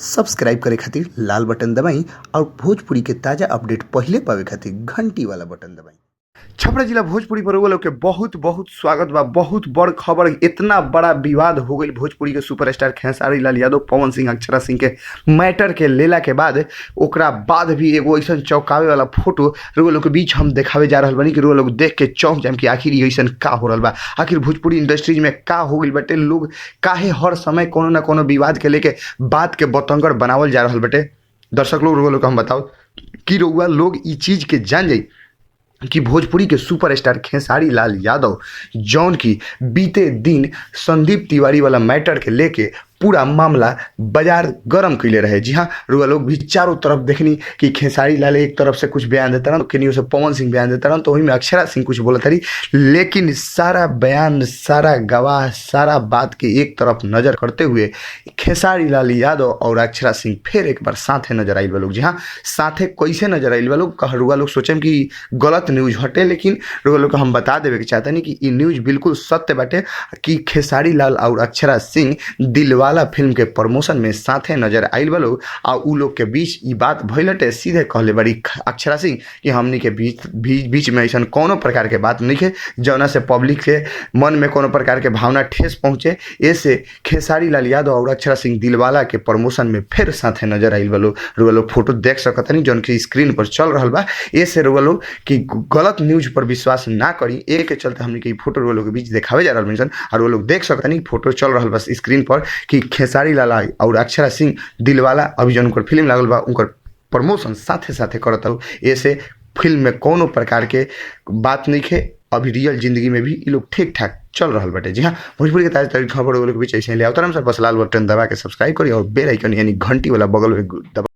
Subscribe करे खातिर लाल button दबाई और भोजपुरी के ताजा अपडेट पहले पावे खातिर घंटी वाला बटन दबाई। छपरा जिला भोजपुरी पर लोग के बहुत बहुत स्वागत बा। बहुत बड़ खबर, इतना बड़ा विवाद हो गई भोजपुरी के सुपरस्टार खेसारी लाल यादव, पवन सिंह, अक्षरा सिंह के मैटर के लेला के बाद ओकरा बाद भी एगो ऐसा चौंकावे वाला फोटो लोग के बीच हम देखावे जा रहा बनी कि लोग देख के चौंक जाए कि आखिर ऐसा का हो रहा बा, आखिर भोजपुरी इंडस्ट्रीज में का हो गई बटे। लोग काहे हर समय कोनो ना कोनो विवाद के लेके बात के बतंगड़ बनावल जा रहा बटे। दर्शक लोग हम बताओ कि रउआ लोग ई चीज के जान जाई कि भोजपुरी के सुपरस्टार खेसारी लाल यादव जौन की बीते दिन संदीप तिवारी वाला मैटर के लेके पूरा मामला बाजार गरम कैले रहे। जी हाँ, रुआ लोग भी चारों तरफ देखनी कि खेसारी लाल एक तरफ से कुछ बयान देता रहा, केनियो से पवन सिंह बयान देता रहा, तो वही में अक्षरा सिंह कुछ बोलता रही। लेकिन सारा बयान, सारा गवाह, सारा बात के एक तरफ नजर करते हुए खेसारी लाल यादव और अक्षरा सिंह फिर एक बार साथे नजर आइल बा लोग। जी हाँ, साथे कैसे नजर आइल बा लोग, रुआ लोग सोचे कि गलत न्यूज हटे, लेकिन रुआ लोग हम बता देवे के चाहते नहीं कि ये न्यूज बिल्कुल सत्य बाटे कि खेसारी लाल और अक्षरा सिंह दिलवाला फिल्म के प्रमोशन में साथे नजर आइल बा लोग। आ उ लोग के बीच ई बात भइलटे, सीधे कहले बड़ी अक्षरा सिंह कि हमनी के बीच में ऐसा कोनो प्रकार के बात नहीं है जौना से पब्लिक के मन में कोनो प्रकार के भावना ठेस पहुंचे। ऐसे खेसारी लाल यादव और अक्षरा सिंह दिलवाला के प्रमोशन में फिर साथे नजर आइल बा लोग। रुआ लोग फोटो देख सकतनी जौन की स्क्रीन पर चल रहा बा। ऐसे रुआ लोग कि गलत न्यूज पर विश्वास ना करी, एक के चलते हमनी के फोटो रुआ लोग के बीच देखावे जा रहा और वो लोग देख सकतनी फोटो चल रहा बस स्क्रीन पर कि खेसारी लाल और अक्षरा सिंह दिलवाला अभी जौन उनकर फिल्म लागल बा उनकर प्रमोशन साथे साथे करत हो। ऐसे फिल्म में कोनो प्रकार के बात नहीं है, अभी रियल जिंदगी में भी ये लोग ठीक ठाक चल रहा बटे। जी हाँ, भोजपुरी के ताजा खबर वो लोग बीच ऐसे ले आवता सर, बस लाल बटन दबा के सब्सक्राइब करी और बेल आइकन यानी घंटी वाला बगल में दबा।